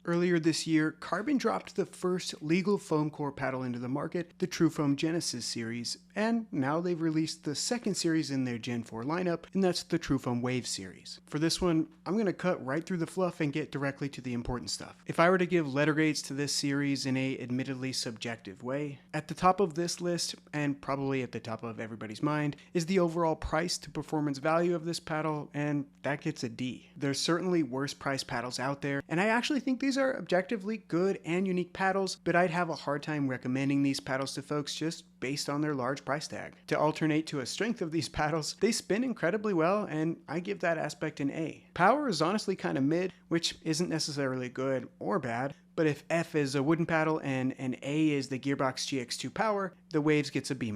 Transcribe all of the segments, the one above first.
Earlier this year, Carbon dropped the first legal foam core paddle into the market, the TruFoam Genesis series, and now they've released the second series in their Gen 4 lineup, and that's the TruFoam Wave series. For this one, I'm going to cut right through the fluff and get directly to the important stuff. If I were to give letter grades to this series in a admittedly subjective way, at the top of this list, and probably at the top of everybody's mind, is the overall price to performance value of this paddle, and that gets a D. There's certainly worse priced paddles out there, and I actually think these are objectively good and unique paddles, but I'd have a hard time recommending these paddles to folks just based on their large price tag. To alternate to a strength of these paddles, they spin incredibly well, and I give that aspect an A. Power is honestly kind of mid, which isn't necessarily good or bad, but if F is a wooden paddle and an A is the Gearbox GX2 Power, the Waves gets a B-.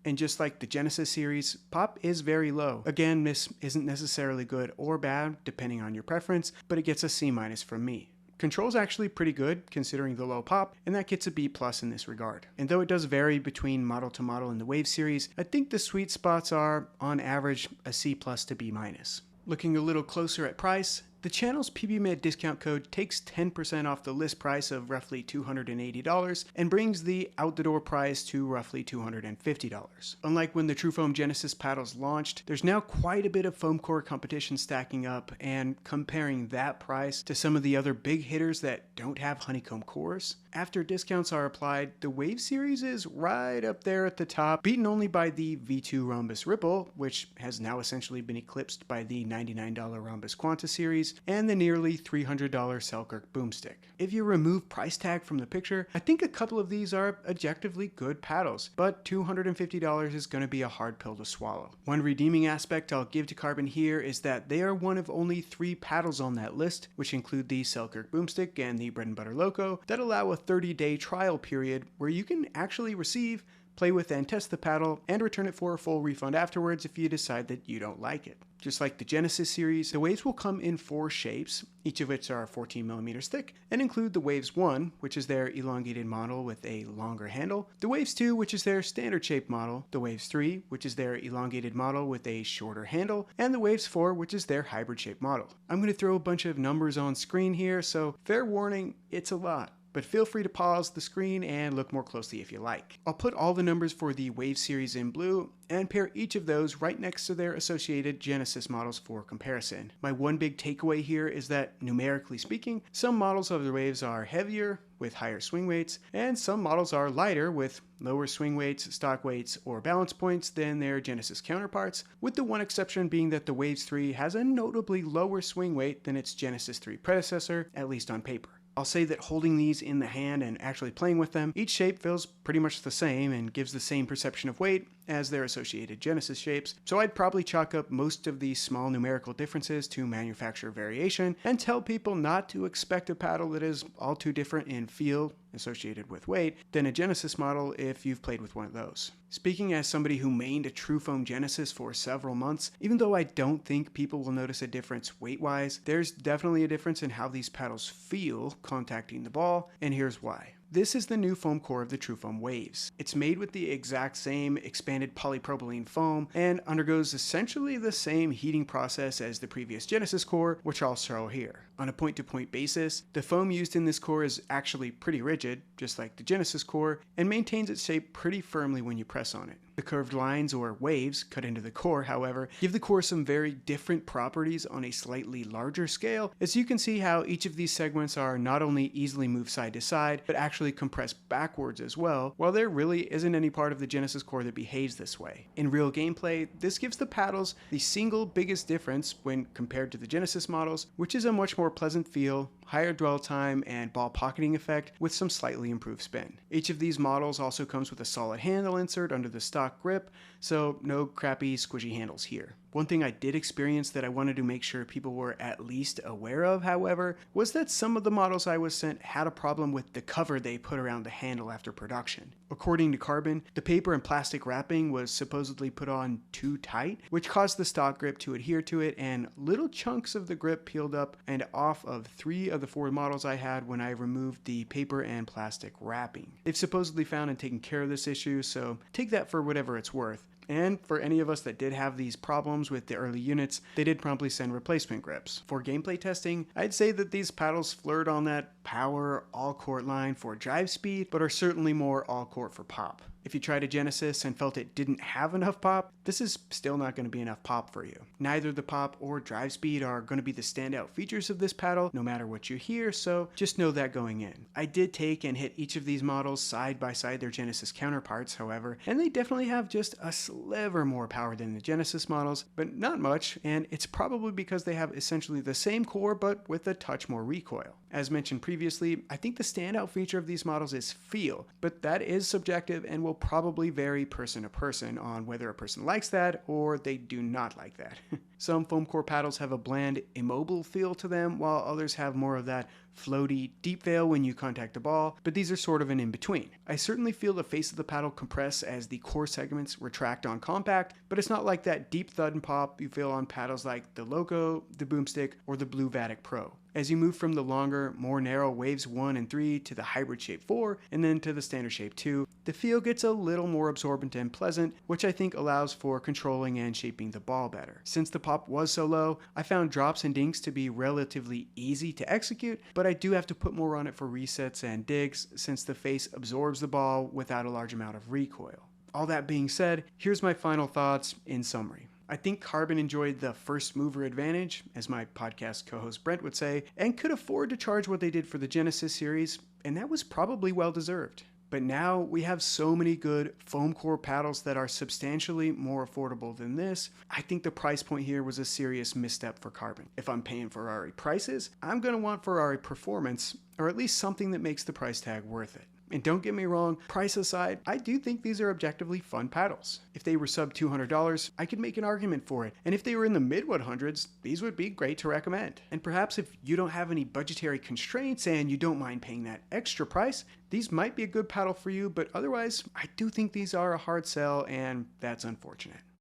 And just like the Genesis series, pop is very low. Again, this isn't necessarily good or bad, depending on your preference, but it gets a C- from me. Control's actually pretty good, considering the low pop, and that gets a B+ in this regard. And though it does vary between model to model in the Wave series, I think the sweet spots are, on average, a C+ to B-. Looking a little closer at price, the channel's PBMed discount code takes 10% off the list price of roughly $280 and brings the out-the-door price to roughly $250. Unlike when the TruFoam Genesis paddles launched, there's now quite a bit of foam core competition stacking up, and comparing that price to some of the other big hitters that don't have honeycomb cores, after discounts are applied, the Wave series is right up there at the top, beaten only by the V2 Rhombus Ripple, which has now essentially been eclipsed by the $99 Rhombus Quanta series, and the nearly $300 Selkirk Boomstick. If you remove price tag from the picture, I think a couple of these are objectively good paddles, but $250 is going to be a hard pill to swallow. One redeeming aspect I'll give to Carbon here is that they are one of only 3 paddles on that list, which include the Selkirk Boomstick and the Bread and Butter Loco, that allow a 30-day trial period where you can actually receive, play with and test the paddle, and return it for a full refund afterwards if you decide that you don't like it. Just like the Genesis series, the Waves will come in 4 shapes, each of which are 14mm thick, and include the Waves 1, which is their elongated model with a longer handle, the Waves 2, which is their standard shape model, the Waves 3, which is their elongated model with a shorter handle, and the Waves 4, which is their hybrid shape model. I'm going to throw a bunch of numbers on screen here, so fair warning, it's a lot. But feel free to pause the screen and look more closely if you like. I'll put all the numbers for the Wave series in blue and pair each of those right next to their associated Genesis models for comparison. My one big takeaway here is that, numerically speaking, some models of the Waves are heavier with higher swing weights, and some models are lighter with lower swing weights, stock weights, or balance points than their Genesis counterparts, with the one exception being that the Waves 3 has a notably lower swing weight than its Genesis 3 predecessor, at least on paper. I'll say that holding these in the hand and actually playing with them, each shape feels pretty much the same and gives the same perception of weight as their associated Genesis shapes, so I'd probably chalk up most of these small numerical differences to manufacturer variation and tell people not to expect a paddle that is all too different in feel associated with weight than a Genesis model if you've played with one of those. Speaking as somebody who mained a TruFoam Genesis for several months, even though I don't think people will notice a difference weight-wise, there's definitely a difference in how these paddles feel contacting the ball, and here's why. This is the new foam core of the TruFoam Waves. It's made with the exact same expanded polypropylene foam and undergoes essentially the same heating process as the previous Genesis core, which I'll show here. On a point-to-point basis, the foam used in this core is actually pretty rigid, just like the Genesis core, and maintains its shape pretty firmly when you press on it. The curved lines, or waves, cut into the core, however, give the core some very different properties on a slightly larger scale, as you can see how each of these segments are not only easily moved side to side, but actually compressed backwards as well, while there really isn't any part of the Genesis core that behaves this way. In real gameplay, this gives the paddles the single biggest difference when compared to the Genesis models, which is a much more pleasant feel, higher dwell time, and ball pocketing effect with some slightly improved spin. Each of these models also comes with a solid handle insert under the stock grip, so no crappy squishy handles here. One thing I did experience that I wanted to make sure people were at least aware of, however, was that some of the models I was sent had a problem with the cover they put around the handle after production. According to Carbon, the paper and plastic wrapping was supposedly put on too tight, which caused the stock grip to adhere to it, and little chunks of the grip peeled up and off of 3 of the 4 models I had when I removed the paper and plastic wrapping. They've supposedly found and taken care of this issue, so take that for whatever it's worth. And for any of us that did have these problems with the early units, they did promptly send replacement grips. For gameplay testing, I'd say that these paddles flirt on that power all-court line for drive speed, but are certainly more all-court for pop. If you tried a Genesis and felt it didn't have enough pop, this is still not going to be enough pop for you. Neither the pop or drive speed are going to be the standout features of this paddle, no matter what you hear, so just know that going in. I did take and hit each of these models side by side their Genesis counterparts, however, and they definitely have just a sliver more power than the Genesis models, but not much, and it's probably because they have essentially the same core, but with a touch more recoil. As mentioned previously, I think the standout feature of these models is feel, but that is subjective and will probably vary person to person on whether a person likes that or they do not like that. Some foam core paddles have a bland, immobile feel to them, while others have more of that floaty, deep feel when you contact the ball, but these are sort of an in-between. I certainly feel the face of the paddle compress as the core segments retract on compact, but it's not like that deep thud and pop you feel on paddles like the Loco, the Boomstick, or the Blue Vatic Pro. As you move from the longer, more narrow Waves 1 and 3 to the Hybrid Shape 4, and then to the Standard Shape 2, the feel gets a little more absorbent and pleasant, which I think allows for controlling and shaping the ball better. Since the pop was so low, I found drops and dinks to be relatively easy to execute, but I do have to put more on it for resets and digs since the face absorbs the ball without a large amount of recoil. All that being said, here's my final thoughts in summary. I think Carbon enjoyed the first mover advantage, as my podcast co-host Brent would say, and could afford to charge what they did for the Genesis series, and that was probably well deserved. But now we have so many good foam core paddles that are substantially more affordable than this. I think the price point here was a serious misstep for Carbon. If I'm paying Ferrari prices, I'm going to want Ferrari performance, or at least something that makes the price tag worth it. And don't get me wrong, price aside, I do think these are objectively fun paddles. If they were sub $200, I could make an argument for it. And if they were in the mid 100s, these would be great to recommend. And perhaps if you don't have any budgetary constraints and you don't mind paying that extra price, these might be a good paddle for you, but otherwise, I do think these are a hard sell, and that's unfortunate.